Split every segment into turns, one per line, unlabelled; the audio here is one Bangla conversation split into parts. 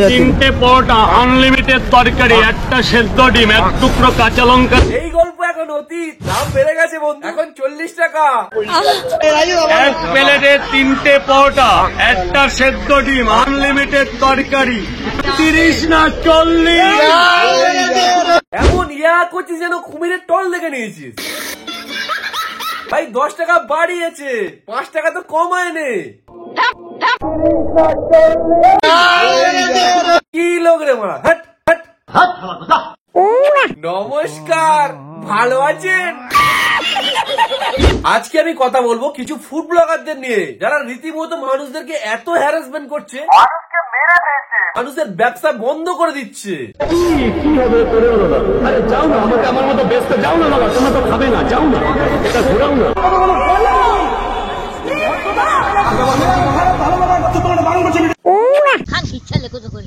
তিনটে পরোটা, আনলিমিটেড তরকারি, একটা সেদ্ধ ডিম, এক টুকরো কাঁচা লঙ্কা।
এই গল্প এখন অতীত, দাম বেড়ে গেছে বন্ধু, এখন 40 টাকা।
এক প্লেটে তিনটে পরোটা, একটা সেদ্ধ ডিম, আনলিমিটেড তরকারি, 30 না 40।
এমন ইয়া করছিস যেন কুমিরের টল দেখে নিয়েছিস। ভাই 10 টাকা বাড়িয়েছে, 5 টাকা তো কমায় নে। কি লোক রে মারা, হাট হাট। নমস্কার, ভালো আছেন? আজকে আমি কথা বলবো কিছু ফুড ব্লগারদের নিয়ে, যারা রীতিমতো মানুষদেরকে এত হ্যারাসমেন্ট করছে, মানুষকে মেরে ফেলছে, মানুষের ব্যবসা বন্ধ করে দিচ্ছে।
কি হবে করে দাদা? আরে যাও না, আমাকে আমার মতো ব্যস্ত যাও না দাদা, তোমরা তো খাবে না, যাও না, এটা ঘোরাও না।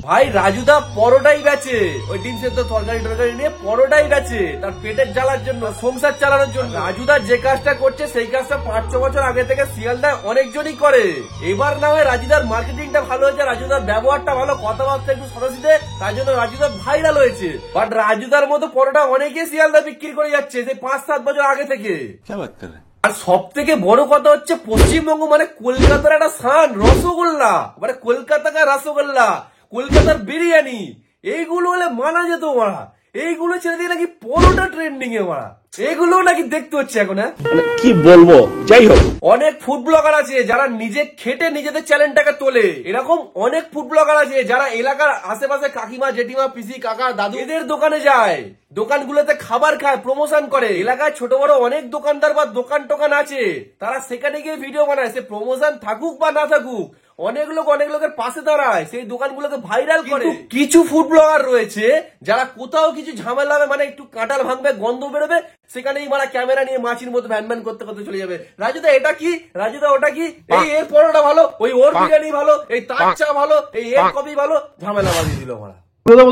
ভাই রাজুদা পরোটাই বেচে, ওই ডিম সেদ্ধ তরকারি টরকারি নিয়ে পরোটাই বেচে তার পেটের জ্বালার জন্য, সংসার চালানোর জন্য। রাজুদা যে কাজটা করছে সেই কাজটা 5-6 বছর আগে থেকে শিয়ালদায় অনেকজনই করে। এবার না হয় রাজুদার মার্কেটিংটা ভালো হয়েছে, রাজুদার ব্যবহারটা ভালো, কথাবার্তা একটু সরাসিতে, তার জন্য রাজুদা ভাইরাল হয়েছে। বাট রাজুদার মতো পরোটা অনেকে শিয়ালদা বিক্রি করে যাচ্ছে সেই 5-7 বছর আগে থেকে। আর সব থেকে বড় কথা হচ্ছে পশ্চিমবঙ্গ মানে কলকাতার একটা শান, রসগোল্লা, মানে কলকাতাকার রসগোল্লা, কলকাতার বিরিয়ানি, এইগুলো হলে মানা যেত মারা। এইগুলো ছেড়ে দিয়ে নাকি পরোটা ট্রেন্ডিং এ মারা, এগুলো নাকি দেখতে হচ্ছে এখন।
কি বলবো, যাই হোক।
অনেক ফুড ব্লগার আছে যারা নিজে খেটে নিজেদের চ্যানেলটাকে তোলে, এরকম অনেক ফুড ব্লগার আছে যারা এলাকার আশেপাশে কাকিমা, জেঠিমা, পিসি, কাকা, দাদু এদের দোকানে যায়, দোকানগুলোতে খাবার খায়, প্রমোশন করে। এলাকায় ছোট বড় অনেক দোকানদার বা দোকান টোকান আছে, তারা সেখানে গিয়ে ভিডিও বানায়, সে প্রমোশন থাকুক বা না থাকুক, অনেক লোক অনেক লোকের পাশে দাঁড়ায়, সেই দোকানগুলোকে ভাইরাল করে। কিছু ফুড ব্লগার রয়েছে যারা কোথাও কিছু ঝামেলা হবে, মানে একটু কাঁটাল ভাঙবে, গন্ধ বেরোবে, সেখানেই মারা ক্যামেরা নিয়ে মাছির মতো ভ্যান ভ্যান করতে করতে চলে যাবে। রাজুদা এটা কি, রাজুদা ওটা কি, এই এর পরোটা ভালো, ওই ওর বিরিয়ানি ভালো, এই তার চা ভালো, এই এর কফি ভালো, ঝামেলা বাজিয়ে দিল মারা।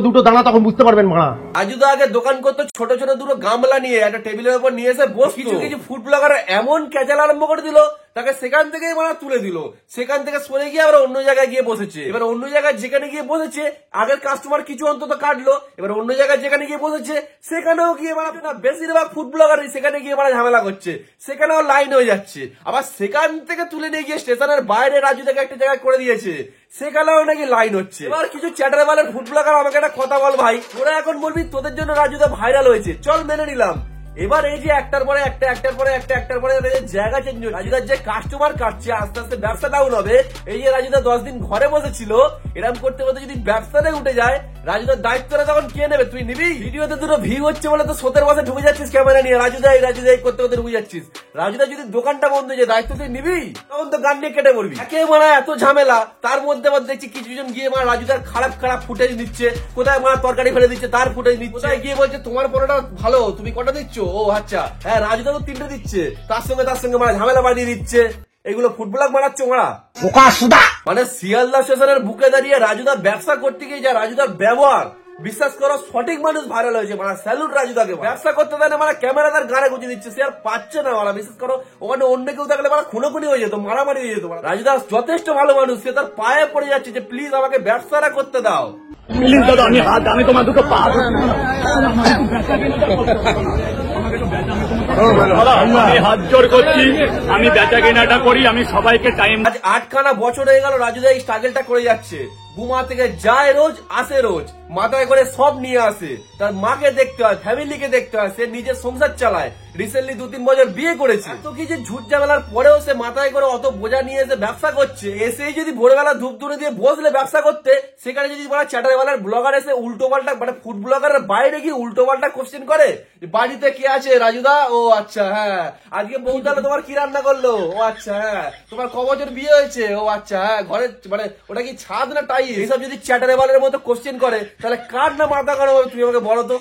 দুটো দানা তখন বুঝতে পারবেন মারা।
রাজুদা আগে দোকান করতো ছোট ছোট দুটো গামলা নিয়ে, একটা টেবিলের উপর নিয়ে এসে বস। কিছু কিছু ফুড ব্লগার এমন ক্যাচাল আরম্ভ করে দিল, তাকে সেখান থেকেই মারা তুলে দিল, সেখান থেকে সরে গিয়ে আবার অন্য জায়গায় গিয়ে বসেছে। এবার অন্য জায়গায় যেখানে গিয়ে বসেছে, আগের কাস্টমার কিছু অন্তত কাটলো, এবার অন্য জায়গায় যেখানে গিয়ে বসেছে সেখানেও গিয়ে মারা, বেশিরভাগ ফুড ব্লগারই সেখানে গিয়ে মারা ঝামেলা করছে, সেখানেও লাইন হয়ে যাচ্ছে। আবার সেখান থেকে তুলে নিয়ে গিয়ে স্টেশনের বাইরে রাজুদাকে একটা জায়গায় করে দিয়েছে, সেখানেও নাকি লাইন হচ্ছে। এবার কিছু চ্যাটারবালের ফুড ব্লগার আমাকে একটা কথা বল ভাই, তোরা এখন বলবি তোদের জন্য রাজুদা ভাইরাল হয়েছে, চল মেনে নিলাম। এবার এই যে একটার পরে একটা, একটার পরে একটা, একটার পরে জায়গা চেঞ্জ হচ্ছে, রাজুদার যে কাস্টমার কাটছে, আস্তে আস্তে ব্যবসা ডাউন হবে। এই যে রাজুদা 10 দিন ঘরে বসেছিল, এরকম করতে করতে যদি ব্যবসাতে উঠে যায়, রাজুদার দায়িত্বটা তখন কে নেবে? তুই নিবি? ভিডিওতে দুটো ভিউ হচ্ছে বলে তো সোতের বসে ঢুকে যাচ্ছিস ক্যামেরা নিয়ে, রাজুদাই রাজুদাই করতে করতে ঢুকে যাচ্ছিস। রাজুদা যদি দোকানটা বন্ধ হয়ে যায়, দায়িত্ব তুই নিবি? তখন তো গান নিয়ে কেটে পড়বি। একে মারা এত ঝামেলা, তার মধ্যে আবার দেখছি কিছুজন গিয়ে মারা রাজুদার খারাপ খারাপ ফুটেজ দিচ্ছে, কোথায় মারা তরকারি ফেলে দিচ্ছে তার ফুটেজ দিচ্ছে, কোথায় গিয়ে বলছে তোমার পরোটা ভালো, তুমি কটা দিচ্ছ? ও আচ্ছা, হ্যাঁ রাজুদা তো 3টে দিচ্ছে, তার সঙ্গে মারা ঝামেলা বাড়িয়ে দিচ্ছে। এগুলো ফুড ব্লগ বানাচ্ছে মারা, মানে শিয়ালদা স্টেশনের বুকে দাঁড়িয়ে রাজুদা ব্যবসা করতে গিয়ে যা রাজুদার ব্যবহার, বিশ্বাস করো সঠিক মানুষ ভাইরাল হয়েছে মারা। স্যালুট রাজুদাকে, ব্যবসা করতে দেয় না মারা, ক্যামেরা তার গানে গুঁজে দিচ্ছে, সে আর পাচ্ছে না মারা। বিশ্বাস করো ওখানে অন্য কেউ থাকলে মারা খুনোখুনি হয়ে যেত, মারামারি হয়ে যেত। রাজুদা যথেষ্ট ভালো মানুষ, সে তার পায়ে পড়ে যাচ্ছে যে প্লিজ আমাকে ব্যবসাটা করতে দাও।
প্লিজ দাদা, আমি তোমার দুটো পা, আমি হাত জোর করছি, আমি বেচা কেনাটা করি, আমি সবাইকে টাইম।
আজ 8খানা বছর হয়ে গেল রাজুদা এই স্ট্রাগলটা করে যাচ্ছে। বুমা থেকে যায় রোজ, আসে রোজ, মাথায় করে সব নিয়ে আসে, তার মাকে দেখতে হয়, ফ্যামিলিকে দেখতে হয়, সে নিজের সংসার চালায়। রিসেন্টলি 2-3 বছর বিয়ে করেছে, তো কিছু ঝুট ঝামেলার পরেও সে মাথায় করে অত বোঝা নিয়ে এসে ব্যবসা করছে। এসেই যদি ভোরবেলা ধূপ ধুনে দিয়ে বসলে ব্যবসা করতে, সেখানে যদি মানে চ্যাটারওয়ালার ব্লগার এসে উল্টো পাল্টা, মানে ফুড ব্লগারের বাইরে গিয়ে উল্টো পাল্টা কোশ্চেন করে, বাড়িতে কে আছে রাজুদা? ও আচ্ছা, হ্যাঁ আজকে বউ তাহলে তোমার কি রান্না করলো? ও আচ্ছা, হ্যাঁ তোমার ক বছর বিয়ে হয়েছে? ও আচ্ছা, হ্যাঁ ঘরে মানে ওটা কি ছাদ না টাই? এইসব যদি চ্যাটারওয়ালের মতো কোশ্চেন করে, তাহলে কার না মাথা গরম হবে? তুমি আমাকে বলো তো।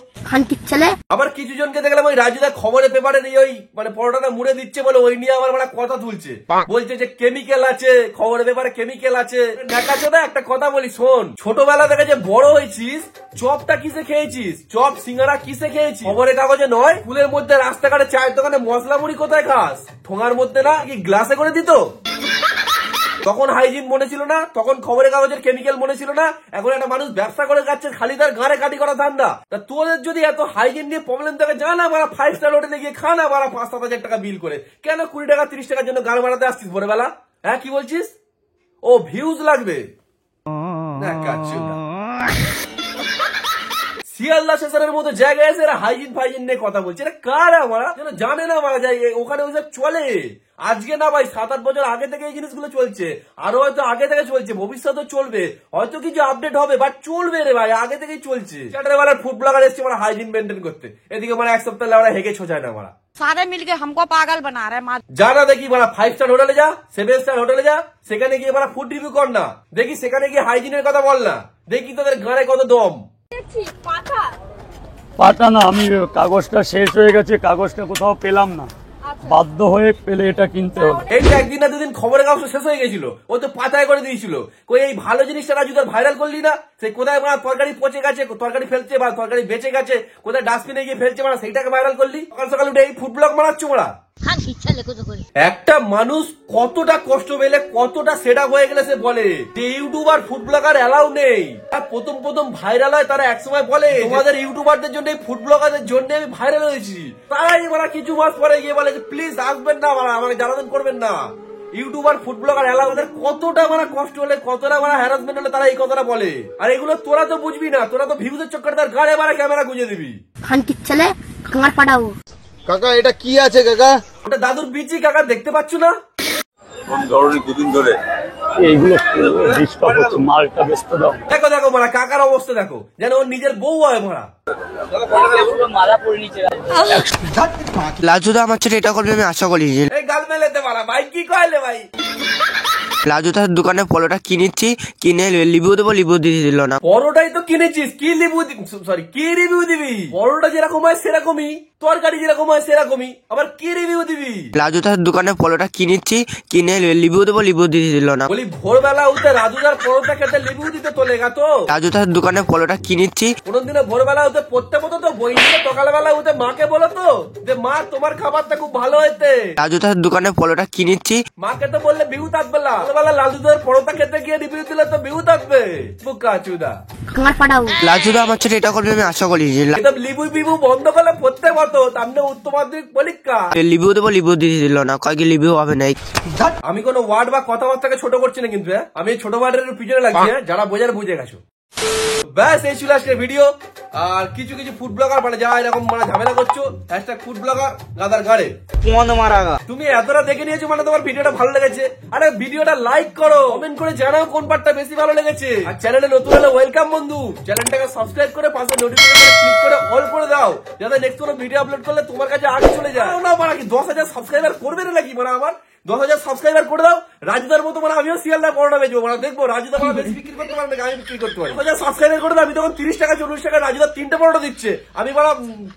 আবার কিছু জনকে দেখলাম ওই রাজুদা খবরের পেপারে ওই মানে পরোটাটা মুড়ে দিচ্ছে বলে ওই নিয়ে আবার মানে কথা তুলছে, বলছে যে কেমিক্যাল আছে, খবরের পেপারে কেমিক্যাল আছে। দেখাচ্ছে না, একটা কথা বলি শোন, ছোটবেলা থেকে যে বড় হয়েছিস, চপটা কিসে খেয়েছিস? চপ সিঙ্গারা কিসে খেয়েছিস? খবরের কাগজে নয়, ফুলের মধ্যে, রাস্তাঘাটে, চায়ের দোকানে মশলা মুড়ি কোথায় খাস? ঠোঙার মধ্যে না, কি গ্লাসে করে দিত? তখন হাইজিন মনে ছিল না, তখন খবরের কাগজের কেমিক্যাল মনে ছিল না, এখন একটা মানুষ ব্যবসা করে যাচ্ছে খালি তার গাড়ে কাটি করা ধান্দা। তা তোদের যদি এত হাইজিন নিয়ে প্রবলেম থাকে, জানা মারা 5 স্টার হোটেলে গিয়ে খানা মারা 5-7 হাজার টাকা বিল করে, কেন 20 টাকা 30 টাকার জন্য গান মারাতে আসছিস ভোরবেলা? হ্যাঁ কি বলছিস? ও ভিউজ লাগবে না, কাচ্ছি না। শিয়ালদা স্টেশনের মতো জায়গায় এসে এরা হাইজিন ফাইজিন নিয়ে কথা বলছে। এটা কার আমরা যেন জানে না মারা যায় ওখানে ওইসব চলে। আজকে না ভাই, 7-8 বছর আগে থেকে এই জিনিসগুলো চলছে, আরো হয়তো আগে থেকে চলছে, ভবিষ্যতে চলবে, হয়তো কিছু আপডেট হবে, বাট চলবে রে ভাই, আগে থেকেই চলছে। চ্যাটারওয়ালার ফুড ব্লগার এসছে মানে হাইজিন মেনটেন করতে, এদিকে মানে 1 সপ্তাহ আমরা হেগে ছোঁচায় না মারা।
सारे मिलके हमको पागल बना रहे हैं।
জানা দেখি মানে 5 স্টার হোটেলে যা, 7 স্টার হোটেলে যা, সেখানে গিয়ে মানে ফুড রিভিউ কর না, দেখি সেখানে গিয়ে হাইজিনের কথা বল না, দেখি তোদের গানে কত দম।
পাতা না, আমি কাগজটা শেষ হয়ে গেছে, কাগজটা কোথাও পেলাম না, বাধ্য হয়ে পেলে এটা কিনতে হলো।
এই যে একদিন না দুদিন খবরের কাগজ শেষ হয়ে গেছিল, ও তো পাতায় করে দিয়েছিল। কই এই ভালো জিনিসটা রাজু তোর ভাইরাল করলি না? সেই কোথায় মানে তরকারি পচে গেছে, তরকারি ফেলছে বা তরকারি বেঁচে গেছে, কোথায় ডাস্টবিনে গিয়ে ফেলছে মানে সেইটাকে ভাইরাল করলি। সকাল সকাল উঠে এই ফুড ব্লগ বানাচ্ছ মারা। একটা মানুষ কতটা কষ্ট পেলে, কতটা সেট আপ হয়ে গেলে সে বলে যে ইউটিউবার ফুড ব্লগার এলাও নেই। আর প্রথম প্রথম ভাইরাল হয় তারা একসময় বলে তোমাদের ইউটিউবারদের জন্য, ফুড ব্লগারদের জন্য আমি ভাইরাল হয়েছি। তারাই মারা কিছু মাস পরে গিয়ে বলে যে প্লিজ আসবেন না মারা, আমাকে জ্বালাতন করবেন না। ইউটিউবার ফুড ব্লগার এলাও, ওদের কতটা মানে কষ্ট হলে, কতটা মানে হ্যারাসমেন্ট হলে তারা এই কথাটা বলে। আর এগুলো তোরা তো বুঝবি না, তোরা তো ভিউজের চক্করে তার গাড়ে মারা ক্যামেরা গুঁজে দিবি।
চলে খামার পাঠাবো।
কাকা এটা কি আছে কাকা?
ওটা দাদুর বিচি কাকা, দেখতে পাচ্ছ না?
কোন ধরনের দুদিন ধরে
এইগুলো ডিস্টার্ব হচ্ছে, মালটা ব্যস্ত দাও।
দেখো দেখো মারা কাকার অবস্থা দেখো, যেন ওর নিজের বউ হয় মারা।
লাজুদা আমার ছেলে এটা করবে আমি আশা করি।
এই গাল মেলেতে মারা ভাই, কি কইলে ভাই?
লাজুদার দোকানে পলোটা কিনেছি, কিনে লিবু দেবো, লিবু দিয়ে দিল না।
পরোটাই তো কিনেছিস, কি লিবু সরি কি রিভিউ দিবি? পরোটা যেরকম হয় সেরকমই, তরকারি যেরকম হয় সেরকমই, আবার কি রিভিউ দিবি?
লাজুদার দোকানে পলোটা কিনেছি, কিনে লিবু দেবো, লিবু দিয়ে দিল না।
বলি ভোরবেলা উঠে রাজুদার পরোটা খেতে লিবু দিতে তোলেগা তো?
লাজুদার দোকানে পলোটা কিনেছি।
কোনদিনও ভোরবেলা উঠে পড়তে মতো তো বই নিয়ে সকালবেলা উঠে মাকে বলো তো যে মা তোমার খাবারটা খুব ভালো হয়েছে।
লাজুদার দোকানে পলোটা কিনেছি,
মাকে তো বললে বিহু থাকবে না, সকালবেলা লাজুদার পরোটা খেতে গিয়ে রিভিউ দিলে তো বিহু থাকবে। বুকা চুদা
খামার পাঠাবো।
লাজুদা আমার ছেলে এটা করবে আমি আশা করি।
একদম লিবু বিবু বন্ধ করলে পড়তে মতো সামনে উচ্চ মাধ্যমিক পরীক্ষা।
লিবু দেবো, লিবু দিয়ে দিল না, কয়েক লিবু হবে না।
আমি কোনো ওয়ার্ড বা কথাবার্তাকে ছোট করছি না কিন্তু, আমি ছোট ওয়ার্ডের পিছনে লাগছি, যারা বোঝার বুঝে গেছো। ব্যাস এই ছিল আজকের ভিডিও। আর কিছু কিছু ফুড ব্লগার মানে যারা এরকম মানে ঝামেলা করছো, ফুড ব্লগার গাদার গাড়ে তুমি এতটা দেখে নিয়েছো মানে তোমার ভিডিওটা ভালো লেগেছে। আরে ভিডিওটা লাইক করো, কমেন্ট করে জানাও কোন পার্টটা বেশি ভালো লেগেছে। আর চ্যানেলে নতুন হলে ওয়েলকাম বন্ধু, চ্যানেলটাকে সাবস্ক্রাইব করে পাশে নোটিফিকেশন ক্লিক করে অল করে দাও, যাতে নেক্সট কোনো ভিডিও আপলোড করলে তোমার কাছে আগে চলে যায়। না মানে কি 10,000 সাবস্ক্রাইবার করবে না নাকি মানে আমার 10,000 সাবস্ক্রাইবার করে দাও, রাজুদার মতো মানে আমিও শিয়ালদা পরোটা বেচবো মানে, দেখবো রাজুদা মানে বেশি বিক্রি করতে পারবে না, আমি বিক্রি করতে পারি। 10,000 সাবস্ক্রাইবার করে দাও, আমি তখন 30 টাকা 40 টাকা রাজুদা 3টে পরোটা দিচ্ছে, আমি মানে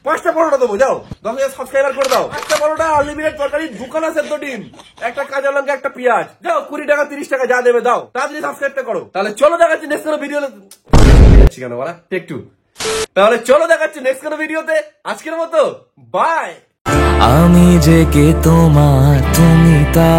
5টা পরোটা দেবো। যাও 10,000 সাবস্ক্রাইবার করে দাও, 5টা পরোটা, আনলিমিটেড তরকারি, দুখানা সেদ্ধ ডিম, একটা কাঁচা লঙ্কা, একটা পেঁয়াজ, যাও 20 টাকা 30 টাকা যা দেবে দাও, তাড়াতাড়ি সাবস্ক্রাইবটা করো। তাহলে চলো দেখাচ্ছি নেক্সট কোনো ভিডিও। কেন বলা টেক টু, তাহলে চলো দেখাচ্ছি নেক্সট কোনো ভিডিওতে। আজকের মতো বাই।
আমি যে কে তোমার, তুমি তা